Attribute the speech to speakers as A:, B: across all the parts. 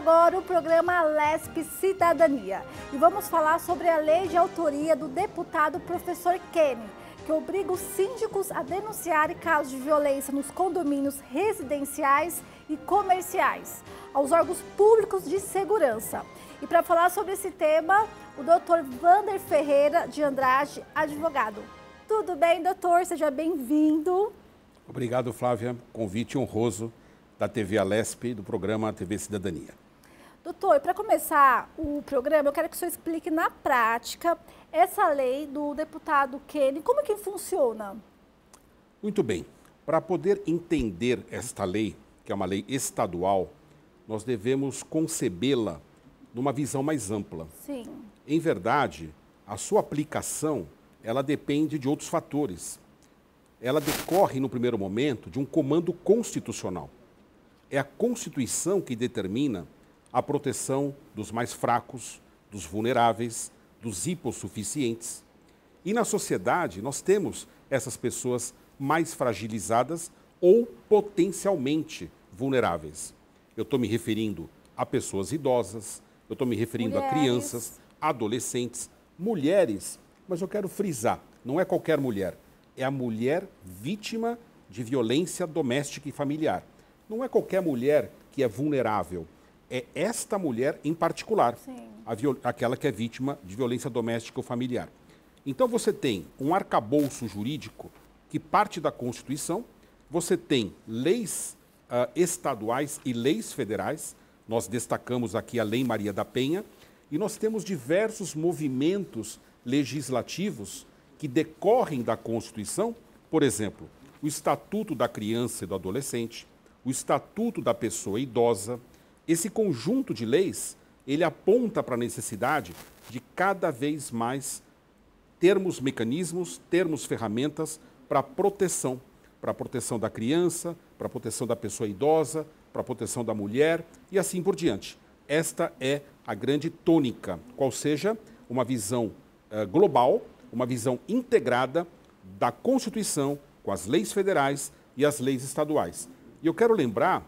A: agora o programa Alesp Cidadania e vamos falar sobre a lei de autoria do deputado professor Kenny, que obriga os síndicos a denunciarem casos de violência nos condomínios residenciais e comerciais, aos órgãos públicos de segurança. E para falar sobre esse tema, o doutor Wander Ferreira de Andrade, advogado. Tudo bem, doutor? Seja bem-vindo.
B: Obrigado, Flávia. Convite honroso da TV Alesp, do programa TV Cidadania.
A: Doutor, para começar o programa, eu quero que o senhor explique na prática essa lei do deputado Kenny, como que funciona?
B: Muito bem. Para poder entender esta lei, que é uma lei estadual, nós devemos concebê-la numa visão mais ampla.
A: Sim.
B: Em verdade, a sua aplicação, ela depende de outros fatores. Ela decorre, no primeiro momento, de um comando constitucional. É a Constituição que determina a proteção dos mais fracos, dos vulneráveis, dos hipossuficientes. E na sociedade nós temos essas pessoas mais fragilizadas ou potencialmente vulneráveis. Eu estou me referindo a pessoas idosas, eu estou me referindo a crianças, adolescentes, mulheres, mas eu quero frisar, não é qualquer mulher, é a mulher vítima de violência doméstica e familiar. Não é qualquer mulher que é vulnerável, é esta mulher em particular, aquela que é vítima de violência doméstica ou familiar. Então você tem um arcabouço jurídico que parte da Constituição, você tem leis estaduais e leis federais, nós destacamos aqui a Lei Maria da Penha, e nós temos diversos movimentos legislativos que decorrem da Constituição, por exemplo, o Estatuto da Criança e do Adolescente, o Estatuto da Pessoa Idosa. Esse conjunto de leis, ele aponta para a necessidade de cada vez mais termos mecanismos, termos ferramentas para a proteção da criança, para a proteção da pessoa idosa, para a proteção da mulher e assim por diante. Esta é a grande tônica, qual seja uma visão global, uma visão integrada da Constituição com as leis federais e as leis estaduais. E eu quero lembrar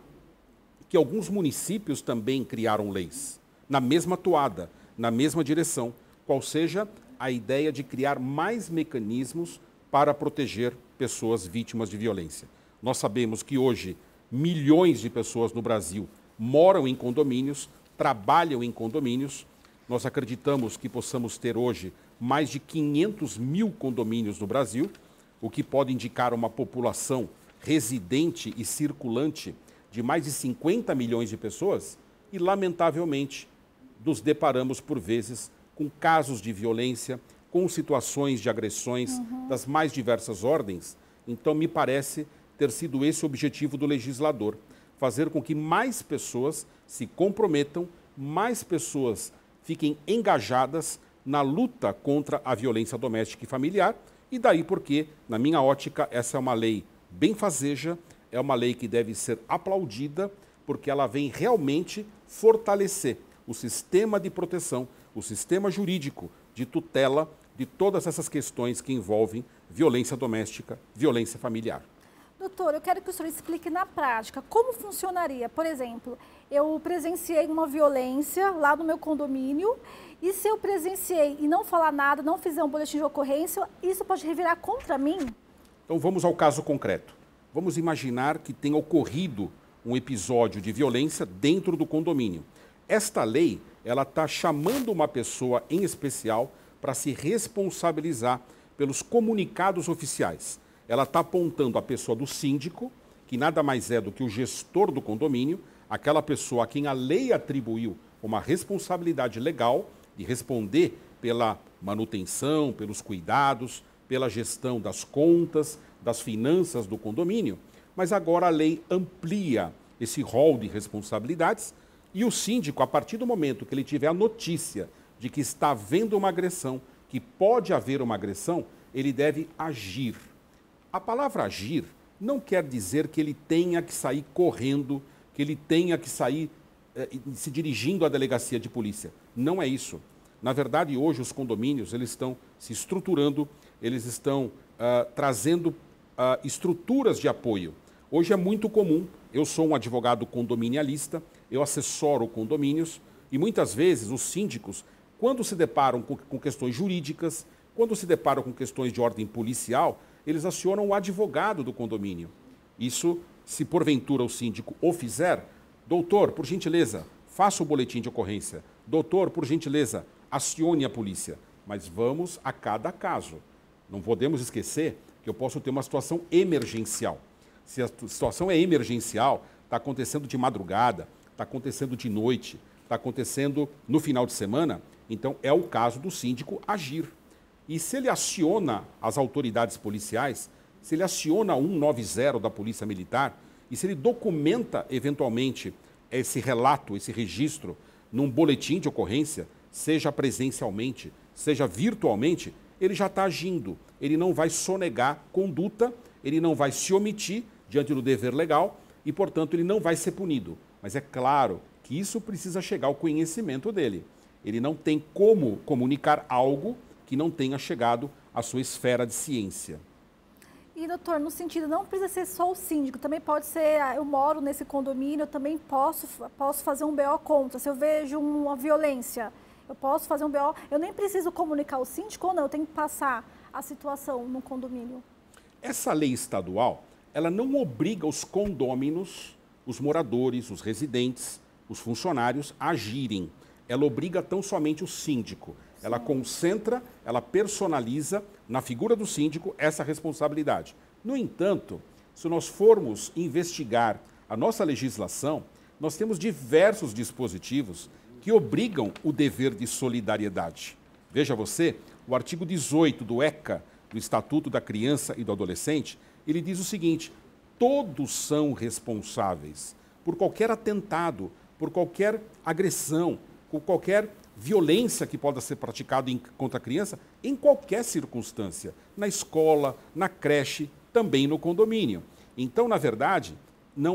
B: que alguns municípios também criaram leis, na mesma toada, na mesma direção, qual seja a ideia de criar mais mecanismos para proteger pessoas vítimas de violência. Nós sabemos que hoje milhões de pessoas no Brasil moram em condomínios, trabalham em condomínios. Nós acreditamos que possamos ter hoje mais de 500 mil condomínios no Brasil, o que pode indicar uma população residente e circulante de mais de 50 milhões de pessoas e, lamentavelmente, nos deparamos por vezes com casos de violência, com situações de agressões das mais diversas ordens. Então, me parece ter sido esse o objetivo do legislador, fazer com que mais pessoas se comprometam, mais pessoas fiquem engajadas na luta contra a violência doméstica e familiar, e daí porque, na minha ótica, essa é uma lei benfazeja, é uma lei que deve ser aplaudida, porque ela vem realmente fortalecer o sistema de proteção, o sistema jurídico de tutela de todas essas questões que envolvem violência doméstica, violência familiar.
A: Doutor, eu quero que o senhor explique na prática como funcionaria. Por exemplo, eu presenciei uma violência lá no meu condomínio e se eu presenciei e não falar nada, não fizer um boletim de ocorrência, isso pode revirar contra mim?
B: Então vamos ao caso concreto. Vamos imaginar que tenha ocorrido um episódio de violência dentro do condomínio. Esta lei, ela está chamando uma pessoa em especial para se responsabilizar pelos comunicados oficiais. Ela está apontando a pessoa do síndico, que nada mais é do que o gestor do condomínio, aquela pessoa a quem a lei atribuiu uma responsabilidade legal de responder pela manutenção, pelos cuidados, pela gestão das contas, das finanças do condomínio, mas agora a lei amplia esse rol de responsabilidades e o síndico, a partir do momento que ele tiver a notícia de que está havendo uma agressão, que pode haver uma agressão, ele deve agir. A palavra agir não quer dizer que ele tenha que sair correndo, que ele tenha que sair se dirigindo à delegacia de polícia. Não é isso. Na verdade, hoje os condomínios eles estão se estruturando, eles estão trazendo estruturas de apoio. Hoje é muito comum, eu sou um advogado condominialista, eu assessoro condomínios e muitas vezes os síndicos, quando se deparam com questões jurídicas, quando se deparam com questões de ordem policial, eles acionam o advogado do condomínio. Isso, se porventura o síndico o fizer, doutor, por gentileza, faça o boletim de ocorrência. Doutor, por gentileza, acione a polícia. Mas vamos a cada caso. Não podemos esquecer que eu posso ter uma situação emergencial. Se a situação é emergencial, está acontecendo de madrugada, está acontecendo de noite, está acontecendo no final de semana, então é o caso do síndico agir. E se ele aciona as autoridades policiais, se ele aciona 190 da Polícia Militar, e se ele documenta eventualmente esse relato, esse registro, num boletim de ocorrência, seja presencialmente, seja virtualmente, ele já está agindo. Ele não vai sonegar conduta, ele não vai se omitir diante do dever legal e, portanto, ele não vai ser punido. Mas é claro que isso precisa chegar ao conhecimento dele. Ele não tem como comunicar algo que não tenha chegado à sua esfera de ciência.
A: E, doutor, no sentido, não precisa ser só o síndico, também pode ser, eu moro nesse condomínio, eu também posso fazer um BO contra. Se eu vejo uma violência, eu posso fazer um BO, eu nem preciso comunicar ao síndico ou não, eu tenho que passar a situação no condomínio.
B: Essa lei estadual, ela não obriga os condôminos, os moradores, os residentes, os funcionários a agirem. Ela obriga tão somente o síndico. Sim. Ela concentra, ela personaliza na figura do síndico essa responsabilidade. No entanto, se nós formos investigar a nossa legislação, nós temos diversos dispositivos que obrigam o dever de solidariedade. Veja você, o artigo 18 do ECA, do Estatuto da Criança e do Adolescente, ele diz o seguinte: todos são responsáveis por qualquer atentado, por qualquer agressão, por qualquer violência que possa ser praticada contra a criança, em qualquer circunstância, na escola, na creche, também no condomínio. Então, na verdade,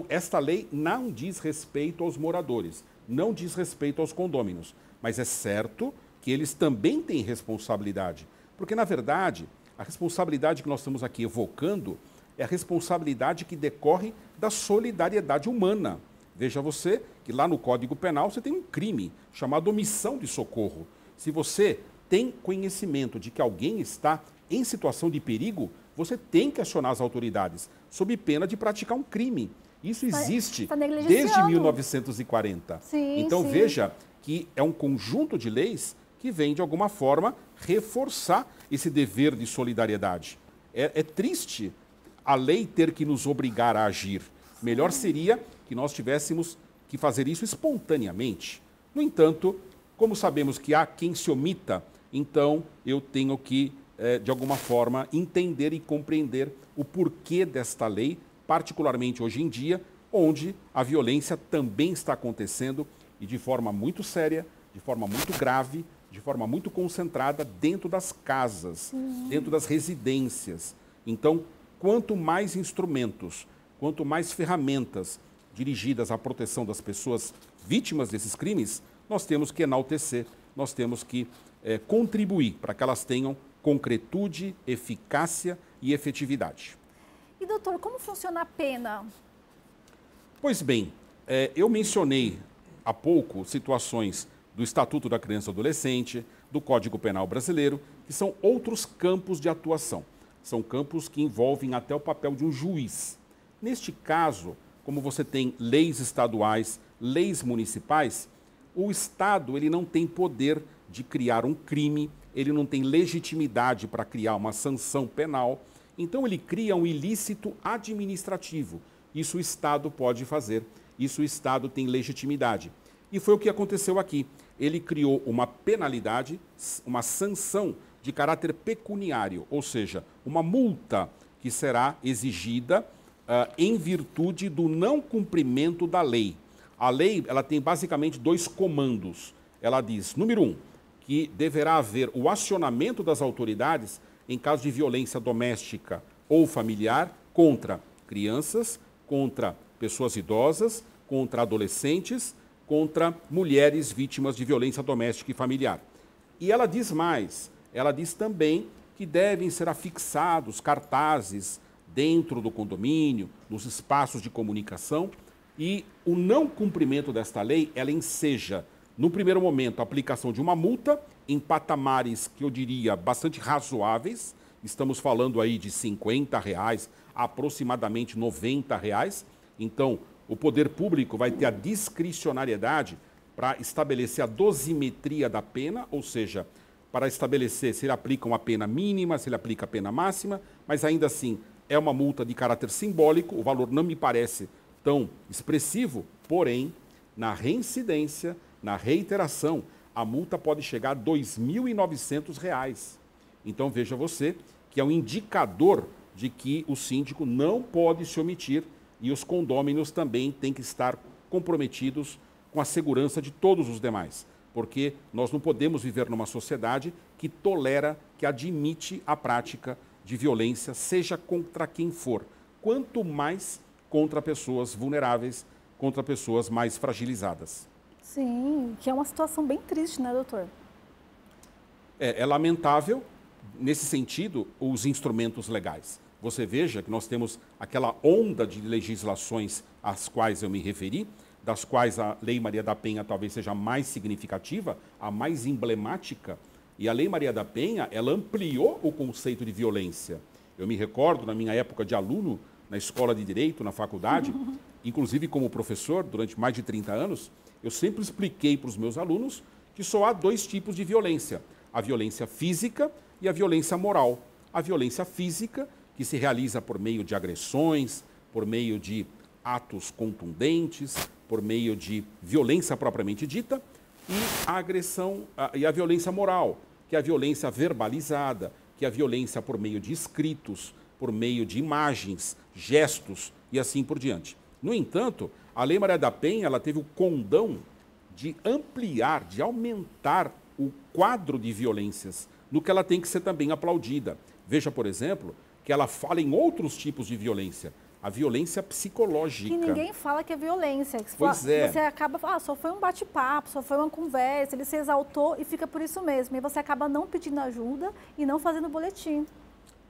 B: esta lei não diz respeito aos moradores, não diz respeito aos condôminos, mas é certo que eles também têm responsabilidade, porque, na verdade, a responsabilidade que nós estamos aqui evocando é a responsabilidade que decorre da solidariedade humana. Veja você que lá no Código Penal você tem um crime chamado omissão de socorro. Se você tem conhecimento de que alguém está em situação de perigo, você tem que acionar as autoridades, sob pena de praticar um crime. Isso existe desde 1940.
A: Sim,
B: então
A: sim.
B: Veja que é um conjunto de leis que vem, de alguma forma, reforçar esse dever de solidariedade. É triste a lei ter que nos obrigar a agir. Melhor seria que nós tivéssemos que fazer isso espontaneamente. No entanto, como sabemos que há quem se omita, então eu tenho que, de alguma forma, entender e compreender o porquê desta lei, particularmente hoje em dia, onde a violência também está acontecendo e de forma muito séria, de forma muito grave, de forma muito concentrada dentro das casas, dentro das residências. Então, quanto mais instrumentos, quanto mais ferramentas dirigidas à proteção das pessoas vítimas desses crimes, nós temos que enaltecer, nós temos que contribuir para que elas tenham concretude, eficácia e efetividade.
A: E, doutor, como funciona a pena?
B: Pois bem, eu mencionei há pouco situações do Estatuto da Criança e do Adolescente, do Código Penal Brasileiro, que são outros campos de atuação. São campos que envolvem até o papel de um juiz. Neste caso, como você tem leis estaduais, leis municipais, o Estado ele não tem poder de criar um crime, ele não tem legitimidade para criar uma sanção penal, então ele cria um ilícito administrativo. Isso o Estado pode fazer, isso o Estado tem legitimidade. E foi o que aconteceu aqui. Ele criou uma penalidade, uma sanção de caráter pecuniário, ou seja, uma multa que será exigida em virtude do não cumprimento da lei. A lei ela tem basicamente dois comandos. Ela diz, número 1, que deverá haver o acionamento das autoridades em caso de violência doméstica ou familiar contra crianças, contra pessoas idosas, contra adolescentes, contra mulheres vítimas de violência doméstica e familiar. E ela diz mais, ela diz também que devem ser afixados cartazes dentro do condomínio, nos espaços de comunicação, E o não cumprimento desta lei, ela enseja, no primeiro momento, a aplicação de uma multa em patamares que eu diria bastante razoáveis. Estamos falando aí de R$ 50, aproximadamente R$ 90. Então, o poder público vai ter a discricionariedade para estabelecer a dosimetria da pena, ou seja, para estabelecer se ele aplica uma pena mínima, se ele aplica a pena máxima, mas ainda assim é uma multa de caráter simbólico, o valor não me parece tão expressivo, porém, na reincidência, na reiteração, a multa pode chegar a R$ 2.900. Então veja você que é um indicador de que o síndico não pode se omitir e os condôminos também têm que estar comprometidos com a segurança de todos os demais, porque nós não podemos viver numa sociedade que tolera, que admite a prática de violência, seja contra quem for, quanto mais contra pessoas vulneráveis, contra pessoas mais fragilizadas.
A: Sim, que é uma situação bem triste, né, doutor?
B: É lamentável, nesse sentido, os instrumentos legais. Você veja que nós temos aquela onda de legislações às quais eu me referi, das quais a Lei Maria da Penha talvez seja a mais significativa, a mais emblemática. E a Lei Maria da Penha, ela ampliou o conceito de violência. Eu me recordo, na minha época de aluno, na escola de Direito, na faculdade, inclusive como professor, durante mais de 30 anos, eu sempre expliquei para os meus alunos que só há dois tipos de violência: a violência física e a violência moral. A violência física, que se realiza por meio de agressões, por meio de atos contundentes, por meio de violência propriamente dita, e a agressão e a violência moral, que é a violência verbalizada, que é a violência por meio de escritos, por meio de imagens, gestos e assim por diante. No entanto, a Lei Maria da Penha, ela teve o condão de ampliar, de aumentar o quadro de violências, no que ela tem que ser também aplaudida. Veja, por exemplo, que ela fala em outros tipos de violência. A violência psicológica.
A: Que ninguém fala que é violência. Você acaba, só foi um bate-papo, só foi uma conversa, ele se exaltou e fica por isso mesmo. E você acaba não pedindo ajuda e não fazendo boletim.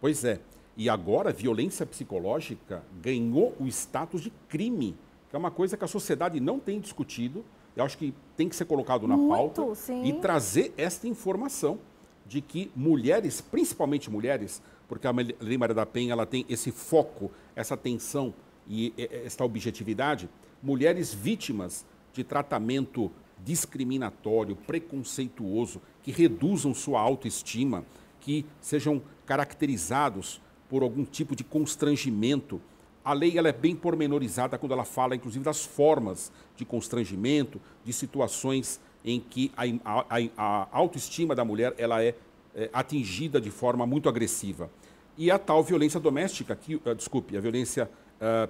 B: Pois é. E agora a violência psicológica ganhou o status de crime, que é uma coisa que a sociedade não tem discutido. Eu acho que tem que ser colocado na pauta e trazer esta informação de que mulheres, principalmente mulheres, porque a Lei Maria da Penha ela tem esse foco, essa atenção e esta objetividade, mulheres vítimas de tratamento discriminatório, preconceituoso, que reduzam sua autoestima, que sejam caracterizados por algum tipo de constrangimento. A lei ela é bem pormenorizada quando ela fala, inclusive, das formas de constrangimento, de situações em que a autoestima da mulher ela é atingida de forma muito agressiva. E a tal violência doméstica, a violência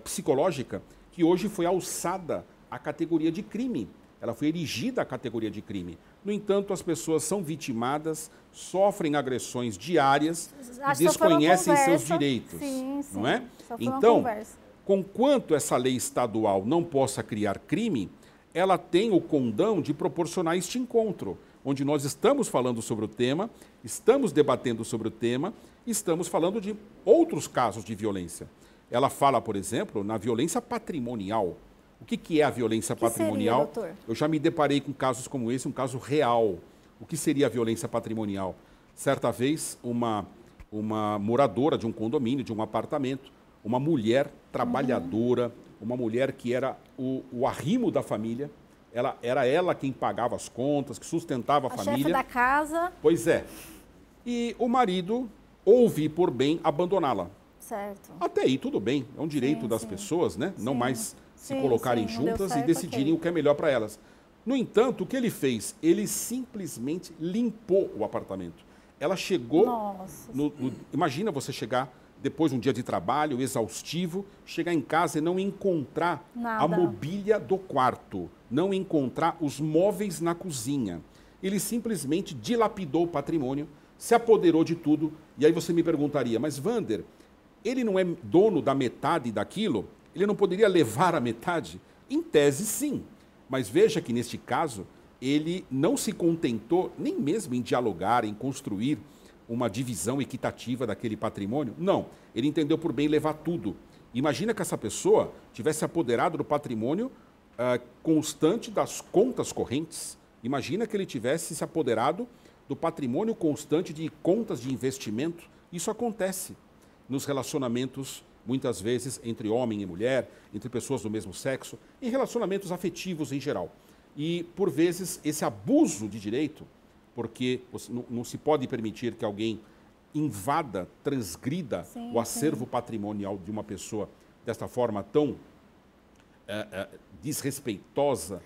B: psicológica, que hoje foi alçada à categoria de crime. Ela foi erigida à categoria de crime. No entanto, as pessoas são vitimadas, sofrem agressões diárias e desconhecem seus direitos.
A: Sim,
B: não é? Então, conquanto essa lei estadual não possa criar crime, ela tem o condão de proporcionar este encontro, onde nós estamos falando sobre o tema, estamos debatendo sobre o tema, estamos falando de outros casos de violência. Ela fala, por exemplo, na violência patrimonial. O que é a violência patrimonial?
A: Seria, doutor?
B: Eu já me deparei com casos como esse, um caso real. O que seria a violência patrimonial? Certa vez, uma moradora de um condomínio, de um apartamento, uma mulher trabalhadora, uma mulher que era o arrimo da família, era ela quem pagava as contas, que sustentava a família.
A: Chefe da casa.
B: Pois é. E o marido houve por bem abandoná-la.
A: Certo.
B: Até aí tudo bem, é um direito das pessoas, né? Não mais se colocarem juntas e decidirem o que é melhor para elas. No entanto, o que ele fez? Ele simplesmente limpou o apartamento. Ela chegou... Imagina você chegar depois de um dia de trabalho exaustivo, chegar em casa e não encontrar a mobília do quarto, não encontrar os móveis na cozinha. Ele simplesmente dilapidou o patrimônio, se apoderou de tudo. E aí você me perguntaria, mas Wander, ele não é dono da metade daquilo? Ele não poderia levar a metade? Em tese, sim. Mas veja que, neste caso, ele não se contentou nem mesmo em dialogar, em construir uma divisão equitativa daquele patrimônio. Não, ele entendeu por bem levar tudo. Imagina que essa pessoa tivesse apoderado do patrimônio constante das contas correntes. Imagina que ele tivesse se apoderado do patrimônio constante de contas de investimento. Isso acontece nos relacionamentos, muitas vezes, entre homem e mulher, entre pessoas do mesmo sexo, em relacionamentos afetivos em geral. E, por vezes, esse abuso de direito, porque não se pode permitir que alguém invada, transgrida o acervo patrimonial de uma pessoa desta forma tão desrespeitosa,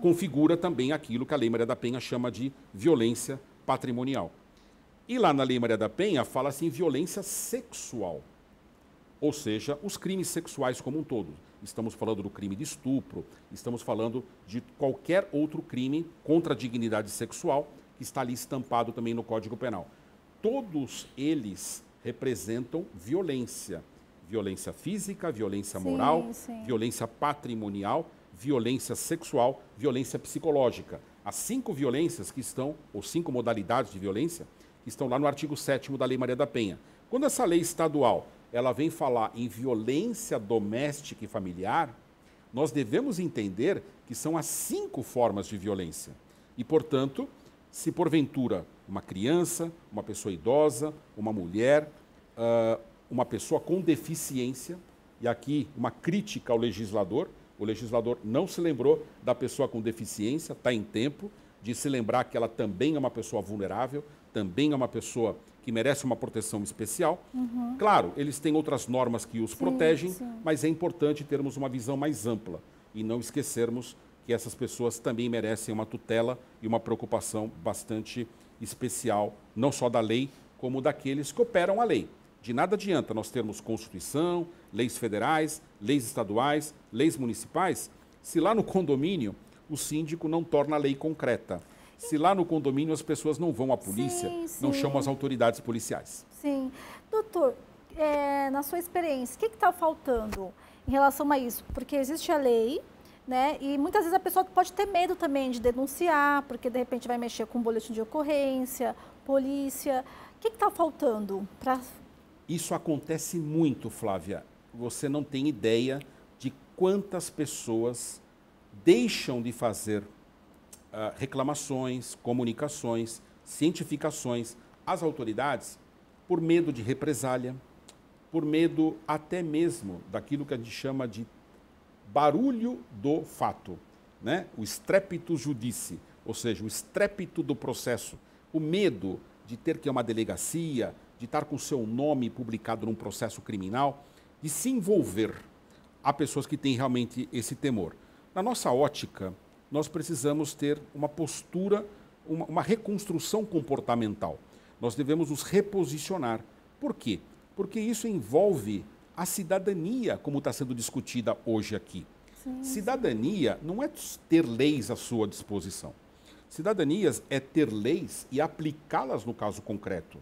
B: configura também aquilo que a Lei Maria da Penha chama de violência patrimonial. E lá na Lei Maria da Penha fala-se em violência sexual, ou seja, os crimes sexuais como um todo. Estamos falando do crime de estupro, estamos falando de qualquer outro crime contra a dignidade sexual que está ali estampado também no Código Penal. Todos eles representam violência. Violência física, violência moral, violência patrimonial, violência sexual, violência psicológica. As 5 violências que estão, ou 5 modalidades de violência, que estão lá no artigo 7º da Lei Maria da Penha. Quando essa lei estadual ela vem falar em violência doméstica e familiar, nós devemos entender que são as 5 formas de violência. E, portanto, se porventura uma criança, uma pessoa idosa, uma mulher, uma pessoa com deficiência, e aqui uma crítica ao legislador, o legislador não se lembrou da pessoa com deficiência, está em tempo de se lembrar que ela também é uma pessoa vulnerável, também é uma pessoa que merece uma proteção especial. Claro, eles têm outras normas que os protegem, mas é importante termos uma visão mais ampla e não esquecermos que essas pessoas também merecem uma tutela e uma preocupação bastante especial, não só da lei, como daqueles que operam a lei. De nada adianta nós termos Constituição, leis federais, leis estaduais, leis municipais, se lá no condomínio o síndico não torna a lei concreta. Se lá no condomínio as pessoas não vão à polícia, não chamam as autoridades policiais.
A: Sim. Doutor, na sua experiência, o que está faltando em relação a isso? Porque existe a lei, né? E muitas vezes a pessoa pode ter medo também de denunciar, porque de repente vai mexer com boletim de ocorrência, polícia. O que está faltando para...
B: Isso acontece muito, Flávia. Você não tem ideia de quantas pessoas deixam de fazer reclamações, comunicações, cientificações às autoridades por medo de represália, por medo até mesmo daquilo que a gente chama de barulho do fato, né? O strepito judici, ou seja, o estrépito do processo, o medo de ter que ir a uma delegacia, de estar com o seu nome publicado num processo criminal, de se envolver. Há pessoas que têm realmente esse temor. Na nossa ótica, nós precisamos ter uma postura, uma reconstrução comportamental. Nós devemos nos reposicionar. Por quê? Porque isso envolve a cidadania, como está sendo discutida hoje aqui. Cidadania não é ter leis à sua disposição. Cidadania é ter leis e aplicá-las no caso concreto.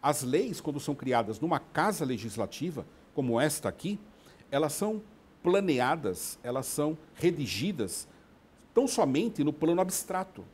B: As leis, quando são criadas numa casa legislativa, como esta aqui, elas são planeadas, elas são redigidas tão somente no plano abstrato.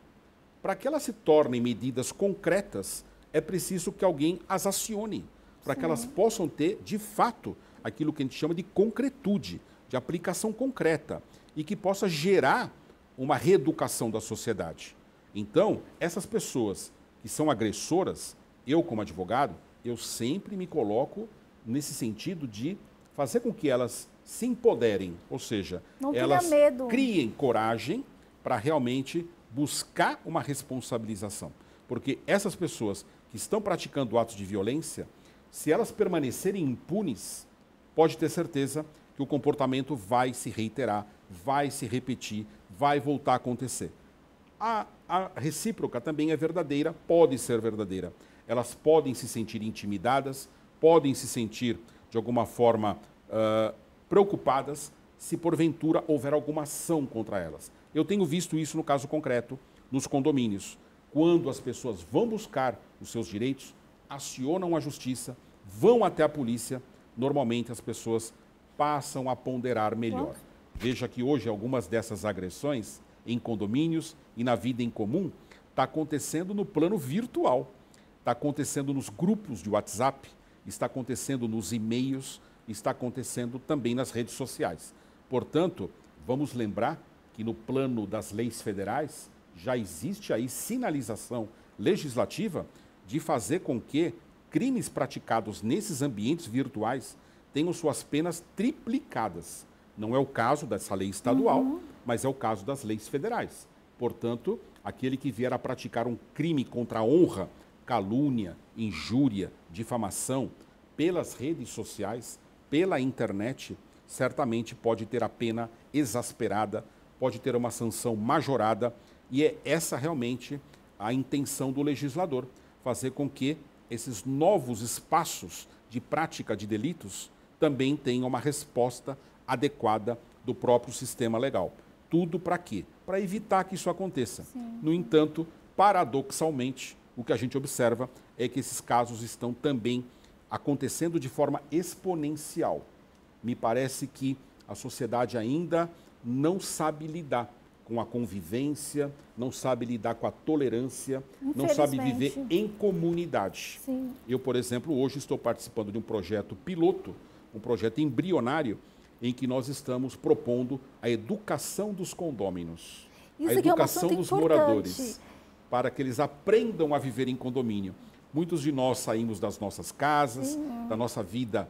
B: Para que elas se tornem medidas concretas, é preciso que alguém as acione, para que elas possam ter, de fato, aquilo que a gente chama de concretude, de aplicação concreta, e que possa gerar uma reeducação da sociedade. Então, essas pessoas que são agressoras, eu como advogado, eu sempre me coloco nesse sentido de fazer com que elas se empoderem, ou seja, elas criem coragem para realmente buscar uma responsabilização. Porque essas pessoas que estão praticando atos de violência, se elas permanecerem impunes, pode ter certeza que o comportamento vai se reiterar, vai se repetir, vai voltar a acontecer. A recíproca também é verdadeira, pode ser verdadeira. Elas podem se sentir intimidadas, podem se sentir, de alguma forma, preocupadas se porventura houver alguma ação contra elas. Eu tenho visto isso no caso concreto, nos condomínios. Quando as pessoas vão buscar os seus direitos, acionam a justiça, vão até a polícia, normalmente as pessoas passam a ponderar melhor. Veja que hoje algumas dessas agressões em condomínios e na vida em comum está acontecendo no plano virtual, está acontecendo nos grupos de WhatsApp, está acontecendo nos e-mails, está acontecendo também nas redes sociais. Portanto, vamos lembrar que no plano das leis federais já existe aí sinalização legislativa de fazer com que crimes praticados nesses ambientes virtuais tenham suas penas triplicadas. Não é o caso dessa lei estadual, mas é o caso das leis federais. Portanto, aquele que vier a praticar um crime contra a honra, calúnia, injúria, difamação, pelas redes sociais, pela internet, certamente pode ter a pena exasperada, pode ter uma sanção majorada, e é essa realmente a intenção do legislador, fazer com que esses novos espaços de prática de delitos também tenham uma resposta adequada do próprio sistema legal. Tudo para quê? Para evitar que isso aconteça. Sim. No entanto, paradoxalmente, o que a gente observa é que esses casos estão também acontecendo de forma exponencial. Me parece que a sociedade ainda não sabe lidar com a convivência, não sabe lidar com a tolerância, não sabe viver em comunidade. Sim. Eu, por exemplo, hoje estou participando de um projeto piloto, um projeto embrionário, em que nós estamos propondo a educação dos condôminos, a educação dos moradores, para que eles aprendam a viver em condomínio. Muitos de nós saímos das nossas casas, da nossa vida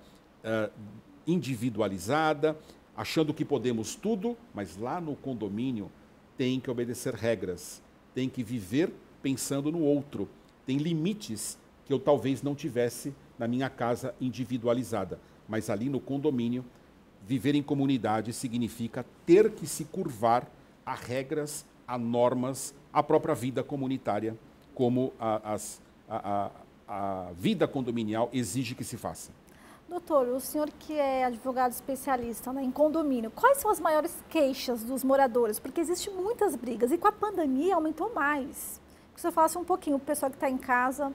B: individualizada, achando que podemos tudo, mas lá no condomínio tem que obedecer regras, tem que viver pensando no outro, tem limites que eu talvez não tivesse na minha casa individualizada, mas ali no condomínio, viver em comunidade significa ter que se curvar a regras, a normas, a própria vida comunitária, como a vida condominial exige que se faça.
A: Doutor, o senhor que é advogado especialista, né, em condomínio, quais são as maiores queixas dos moradores? Porque existem muitas brigas e com a pandemia aumentou mais. Que o senhor falasse um pouquinho, o pessoal que está em casa.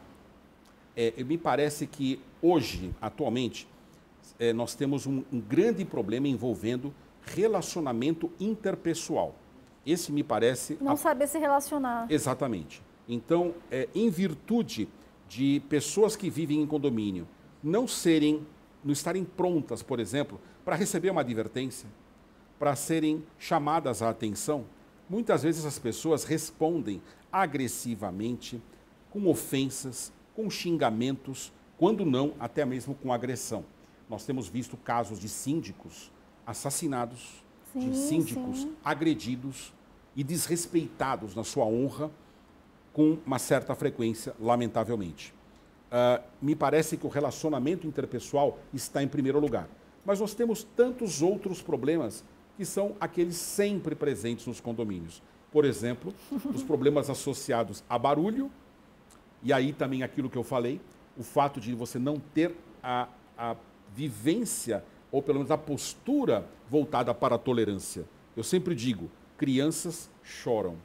B: Me parece que hoje, atualmente, nós temos um grande problema envolvendo relacionamento interpessoal. Esse me parece...
A: Não saber se relacionar.
B: Exatamente. Então, em virtude de pessoas que vivem em condomínio não estarem prontas, por exemplo, para receber uma advertência, para serem chamadas à atenção, muitas vezes as pessoas respondem agressivamente, com ofensas, com xingamentos, quando não, até mesmo com agressão. Nós temos visto casos de síndicos assassinados, de síndicos agredidos e desrespeitados na sua honra com uma certa frequência, lamentavelmente. Me parece que o relacionamento interpessoal está em primeiro lugar. Mas nós temos tantos outros problemas que são aqueles sempre presentes nos condomínios. Por exemplo, os problemas associados a barulho, e aí também aquilo que eu falei, o fato de você não ter a vivência, ou pelo menos a postura voltada para a tolerância. Eu sempre digo, crianças choram.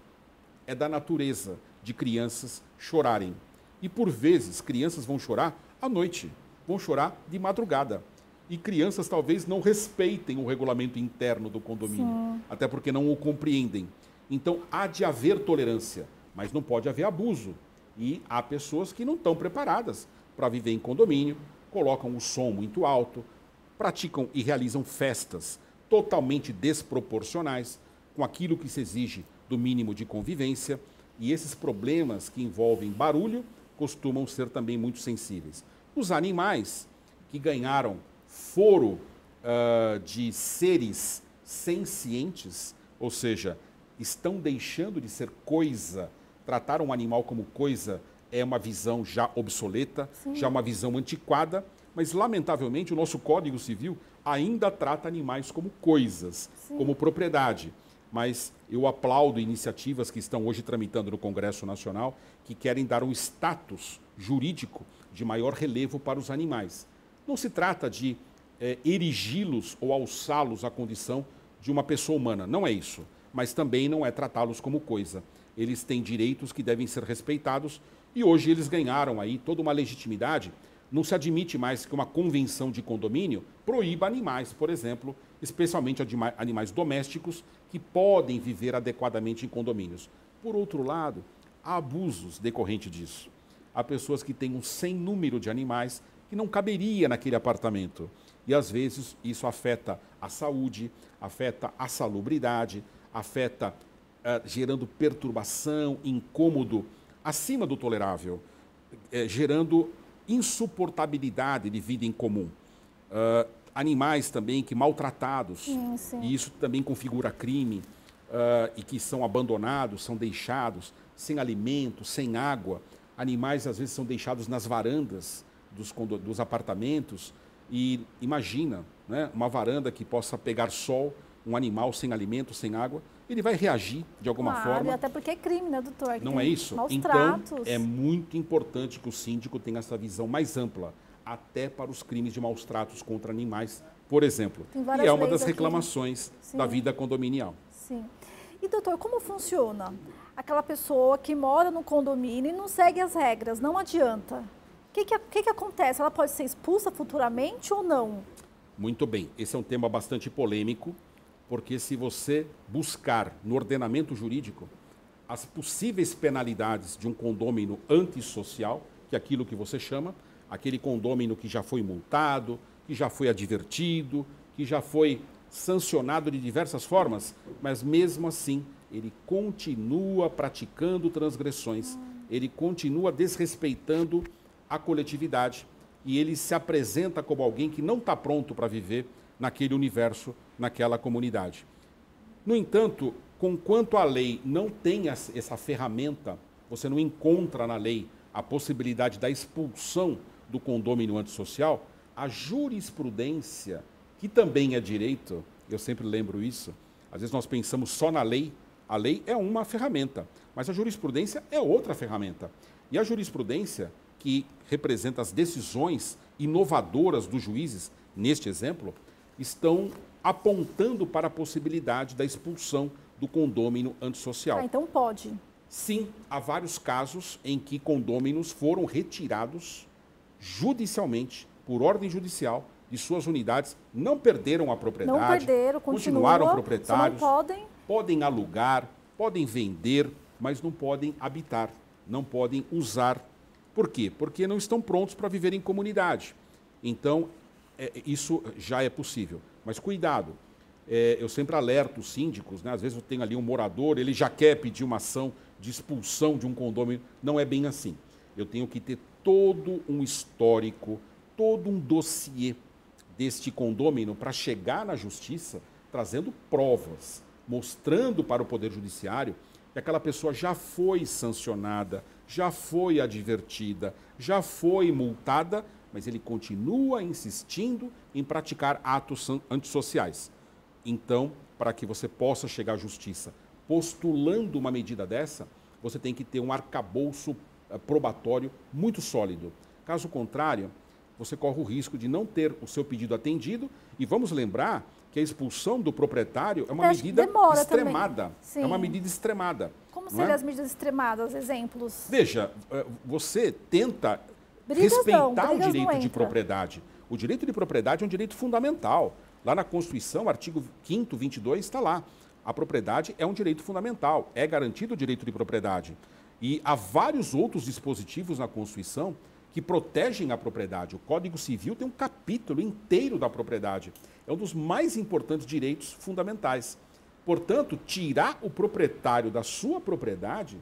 B: É da natureza de crianças chorarem. E, por vezes, crianças vão chorar à noite, vão chorar de madrugada. E crianças talvez não respeitem o regulamento interno do condomínio, até porque não o compreendem. Então, há de haver tolerância, mas não pode haver abuso. E há pessoas que não estão preparadas para viver em condomínio, colocam o som muito alto, praticam e realizam festas totalmente desproporcionais com aquilo que se exige do mínimo de convivência. E esses problemas que envolvem barulho costumam ser também muito sensíveis. Os animais que ganharam foro de seres sencientes, ou seja, estão deixando de ser coisa, tratar um animal como coisa é uma visão já obsoleta, já uma visão antiquada, mas lamentavelmente o nosso Código Civil ainda trata animais como coisas, como propriedade. Mas eu aplaudo iniciativas que estão hoje tramitando no Congresso Nacional, que querem dar um status jurídico de maior relevo para os animais. Não se trata de erigi-los ou alçá-los à condição de uma pessoa humana, não é isso. Mas também não é tratá-los como coisa. Eles têm direitos que devem ser respeitados e hoje eles ganharam aí toda uma legitimidade. Não se admite mais que uma convenção de condomínio proíba animais, por exemplo, especialmente animais domésticos que podem viver adequadamente em condomínios. Por outro lado, há abusos decorrentes disso. Há pessoas que têm um sem número de animais que não caberia naquele apartamento. E às vezes isso afeta a saúde, afeta a salubridade, afeta gerando perturbação, incômodo acima do tolerável, gerando insuportabilidade de vida em comum. Animais também que maltratados,
A: Sim, sim.
B: e isso também configura crime, e que são abandonados, são deixados sem alimento, sem água. Animais às vezes são deixados nas varandas dos apartamentos. E imagina, né, uma varanda que possa pegar sol, um animal sem alimento, sem água, ele vai reagir de alguma forma.
A: E até porque é crime, né, doutor?
B: Não é isso? Então, é muito importante que o síndico tenha essa visão mais ampla, até para os crimes de maus tratos contra animais, por exemplo. E é uma das reclamações da vida condominial.
A: Sim. E, doutor, como funciona? Aquela pessoa que mora no condomínio e não segue as regras, não adianta. O que acontece? Ela pode ser expulsa futuramente ou não?
B: Muito bem. Esse é um tema bastante polêmico, porque se você buscar no ordenamento jurídico as possíveis penalidades de um condômino antissocial, que é aquilo que você chama, aquele condômino que já foi multado, que já foi advertido, que já foi sancionado de diversas formas, mas mesmo assim ele continua praticando transgressões, ele continua desrespeitando a coletividade e ele se apresenta como alguém que não está pronto para viver naquele universo, naquela comunidade. No entanto, conquanto a lei não tem essa ferramenta, você não encontra na lei a possibilidade da expulsão do condômino antissocial, a jurisprudência, que também é direito, eu sempre lembro isso, às vezes nós pensamos só na lei, a lei é uma ferramenta, mas a jurisprudência é outra ferramenta. E a jurisprudência, que representa as decisões inovadoras dos juízes, neste exemplo, estão apontando para a possibilidade da expulsão do condômino antissocial.
A: Então pode.
B: Sim, há vários casos em que condôminos foram retirados judicialmente, por ordem judicial, de suas unidades, não perderam a propriedade,
A: não perderam,
B: continuaram proprietários,
A: não
B: podem alugar, podem vender, mas não podem habitar, não podem usar. Por quê? Porque não estão prontos para viver em comunidade. Então, isso já é possível. Mas cuidado, eu sempre alerto os síndicos, né? Às vezes eu tenho ali um morador, ele já quer pedir uma ação de expulsão de um condomínio. Não é bem assim. Eu tenho que ter todo um histórico, todo um dossiê deste condômino para chegar na justiça trazendo provas, mostrando para o Poder Judiciário que aquela pessoa já foi sancionada, já foi advertida, já foi multada, mas ele continua insistindo em praticar atos antissociais. Então, para que você possa chegar à justiça postulando uma medida dessa, você tem que ter um arcabouço probatório muito sólido. Caso contrário, você corre o risco de não ter o seu pedido atendido e vamos lembrar que a expulsão do proprietário é uma medida extremada. É uma medida extremada.
A: Como seriam as medidas extremadas? Exemplos?
B: Veja, você tenta respeitar o direito de propriedade. O direito de propriedade é um direito fundamental. Lá na Constituição, artigo 5º, 22, está lá. A propriedade é um direito fundamental, é garantido o direito de propriedade. E há vários outros dispositivos na Constituição que protegem a propriedade. O Código Civil tem um capítulo inteiro da propriedade. É um dos mais importantes direitos fundamentais. Portanto, tirar o proprietário da sua propriedade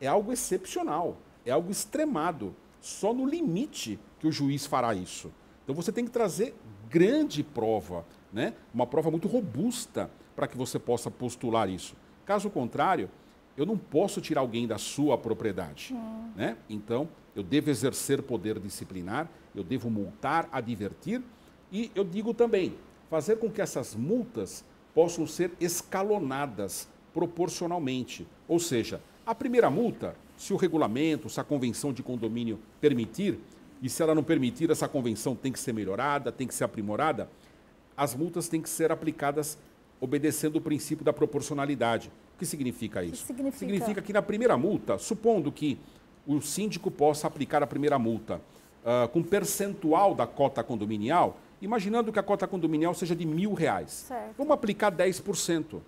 B: é algo excepcional, é algo extremado. Só no limite que o juiz fará isso. Então você tem que trazer grande prova, né? Uma prova muito robusta para que você possa postular isso. Caso contrário, eu não posso tirar alguém da sua propriedade, né? Então, eu devo exercer poder disciplinar, eu devo multar, advertir e eu digo também, fazer com que essas multas possam ser escalonadas proporcionalmente. Ou seja, a primeira multa, se o regulamento, se a convenção de condomínio permitir, e se ela não permitir, essa convenção tem que ser melhorada, tem que ser aprimorada, as multas têm que ser aplicadas obedecendo o princípio da proporcionalidade. O que significa isso? Significa que na primeira multa, supondo que o síndico possa aplicar a primeira multa com percentual da cota condominial, imaginando que a cota condominial seja de R$1.000.
A: Certo.
B: Vamos aplicar 10%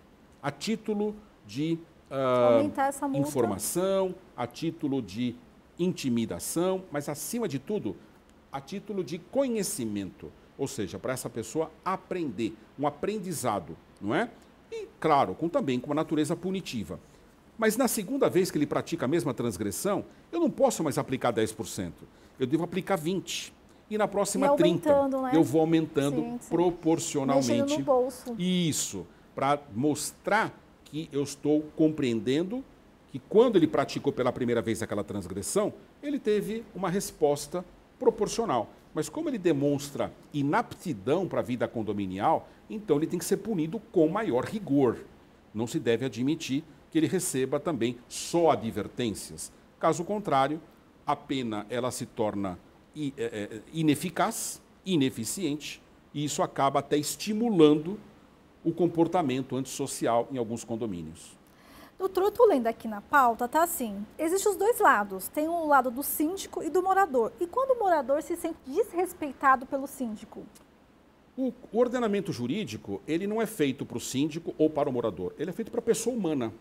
B: a título de informação, a título de intimidação, mas acima de tudo, a título de conhecimento. Ou seja, para essa pessoa aprender, um aprendizado, não é? E, claro, também com uma natureza punitiva. Mas na segunda vez que ele pratica a mesma transgressão, eu não posso mais aplicar 10%. Eu devo aplicar 20%. E na próxima 30%.
A: Né?
B: Eu vou aumentando proporcionalmente.
A: Mexendo no bolso.
B: Isso, para mostrar que eu estou compreendendo que quando ele praticou pela primeira vez aquela transgressão, ele teve uma resposta proporcional. Mas como ele demonstra inaptidão para a vida condominial, então ele tem que ser punido com maior rigor. Não se deve admitir que ele receba também só advertências. Caso contrário, a pena ela se torna ineficaz, ineficiente, e isso acaba até estimulando o comportamento antissocial em alguns condomínios.
A: Doutor, eu estou lendo aqui na pauta, tá assim, existem os dois lados, tem o lado do síndico e do morador. E quando o morador se sente desrespeitado pelo síndico?
B: O ordenamento jurídico, ele não é feito para o síndico ou para o morador, ele é feito para a pessoa humana.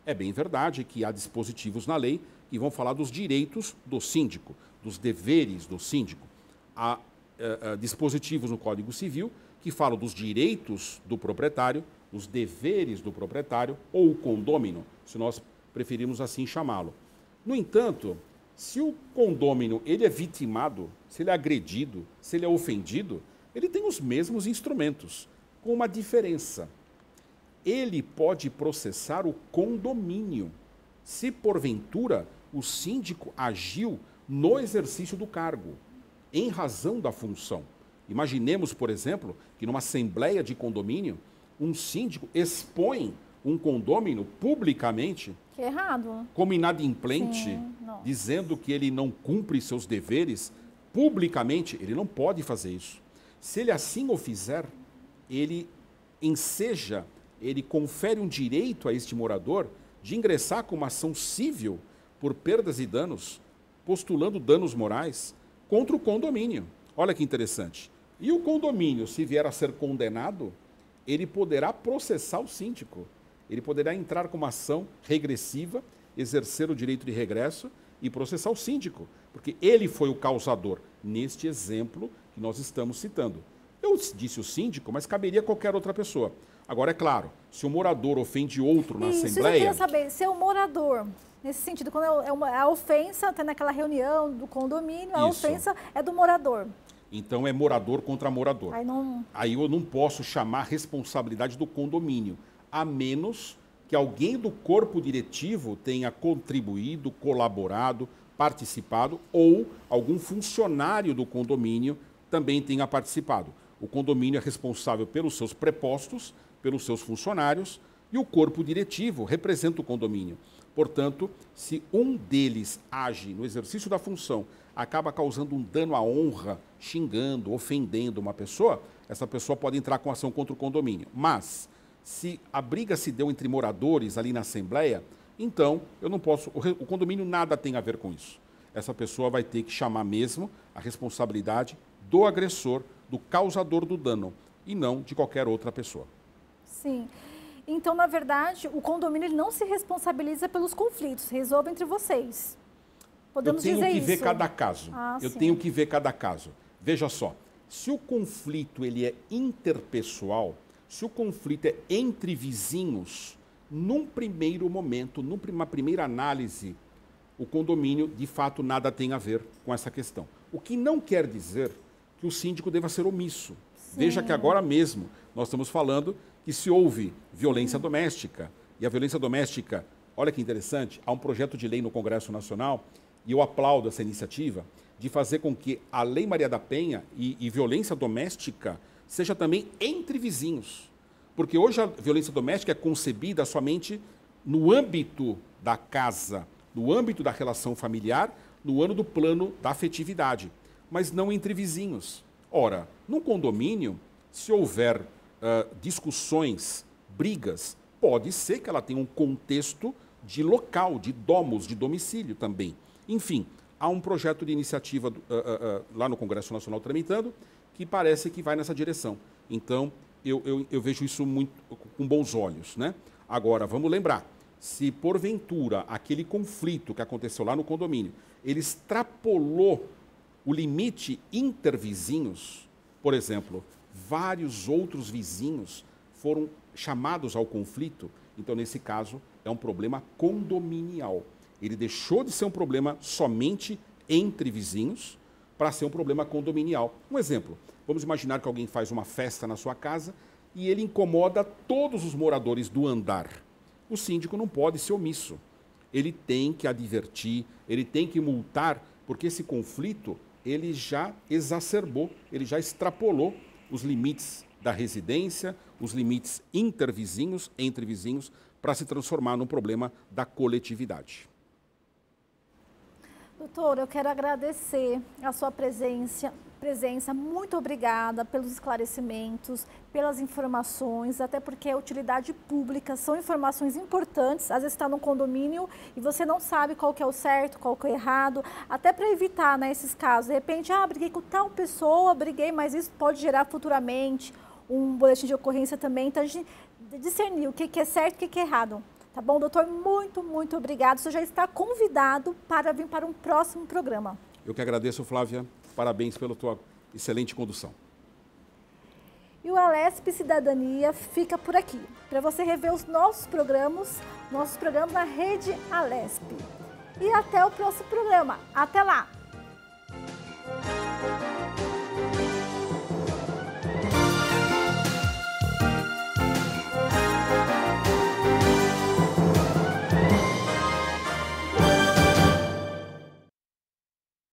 B: É bem verdade que há dispositivos na lei que vão falar dos direitos do síndico, dos deveres do síndico. Há dispositivos no Código Civil que falam dos direitos do proprietário, os deveres do proprietário ou o condômino, se nós preferirmos assim chamá-lo. No entanto, se o condômino ele é vitimado, se ele é agredido, se ele é ofendido, ele tem os mesmos instrumentos, com uma diferença. Ele pode processar o condomínio, se porventura o síndico agiu no exercício do cargo, em razão da função. Imaginemos, por exemplo, que numa assembleia de condomínio, um síndico expõe um condômino publicamente,
A: que é errado,
B: como inadimplente, dizendo que ele não cumpre seus deveres publicamente, ele não pode fazer isso. Se ele assim o fizer, ele enseja, ele confere um direito a este morador de ingressar com uma ação civil por perdas e danos, postulando danos morais contra o condomínio. Olha que interessante. E o condomínio, se vier a ser condenado, ele poderá processar o síndico. Ele poderá entrar com uma ação regressiva, exercer o direito de regresso e processar o síndico, porque ele foi o causador, neste exemplo que nós estamos citando. Eu disse o síndico, mas caberia qualquer outra pessoa. Agora, é claro, se o morador ofende outro na assembleia...
A: Isso eu queria saber, se é o morador, nesse sentido, quando a ofensa está naquela reunião do condomínio, a ofensa é do morador.
B: Então é morador contra morador.
A: Aí
B: eu não posso chamar a responsabilidade do condomínio, a menos que alguém do corpo diretivo tenha contribuído, colaborado, participado, ou algum funcionário do condomínio também tenha participado. O condomínio é responsável pelos seus prepostos, pelos seus funcionários, e o corpo diretivo representa o condomínio. Portanto, se um deles age no exercício da função, acaba causando um dano à honra, xingando, ofendendo uma pessoa, essa pessoa pode entrar com ação contra o condomínio. Mas, se a briga se deu entre moradores ali na assembleia, então eu não posso, o condomínio nada tem a ver com isso. Essa pessoa vai ter que chamar mesmo a responsabilidade do agressor, do causador do dano, e não de qualquer outra pessoa.
A: Sim. Então, na verdade, o condomínio ele não se responsabiliza pelos conflitos, resolve entre vocês. Podemos dizer isso?
B: Eu tenho que ver cada caso. Eu
A: sim.
B: tenho que ver cada caso. Veja só, se o conflito ele é interpessoal, se o conflito é entre vizinhos, num primeiro momento, numa primeira análise, o condomínio, de fato, nada tem a ver com essa questão. O que não quer dizer que o síndico deva ser omisso. Sim. Veja que agora mesmo nós estamos falando que se houve violência doméstica, e a violência doméstica, olha que interessante, há um projeto de lei no Congresso Nacional, e eu aplaudo essa iniciativa, de fazer com que a Lei Maria da Penha e violência doméstica seja também entre vizinhos. Porque hoje a violência doméstica é concebida somente no âmbito da casa, no âmbito da relação familiar, no âmbito do plano da afetividade, mas não entre vizinhos. Ora, num condomínio, se houver discussões, brigas, pode ser que ela tenha um contexto de local, de domus, de domicílio também. Enfim, há um projeto de iniciativa lá no Congresso Nacional tramitando que parece que vai nessa direção. Então, eu vejo isso muito com bons olhos, né? Agora, vamos lembrar, se porventura aquele conflito que aconteceu lá no condomínio, ele extrapolou o limite intervizinhos, Por exemplo, vários outros vizinhos foram chamados ao conflito, então nesse caso é um problema condominial. Ele deixou de ser um problema somente entre vizinhos para ser um problema condominial. Um exemplo, vamos imaginar que alguém faz uma festa na sua casa e ele incomoda todos os moradores do andar. O síndico não pode ser omisso. Ele tem que advertir, ele tem que multar, porque esse conflito ele já exacerbou, ele já extrapolou os limites da residência, os limites intervizinhos, entre vizinhos, para se transformar num problema da coletividade.
A: Doutor, eu quero agradecer a sua presença. Muito obrigada pelos esclarecimentos, pelas informações, até porque a utilidade pública são informações importantes. Às vezes está no condomínio e você não sabe qual que é o certo, qual que é o errado, até para evitar, né, esses casos. De repente, briguei com tal pessoa, mas isso pode gerar futuramente um boletim de ocorrência também. Então, a gente discernir o que é certo e o que é errado. Tá bom, doutor? Muito obrigado. Você já está convidado para vir para um próximo programa.
B: Eu que agradeço, Flávia. Parabéns pela tua excelente condução.
A: E o Alesp Cidadania fica por aqui, para você rever os nossos programas na rede Alesp. E até o próximo programa. Até lá!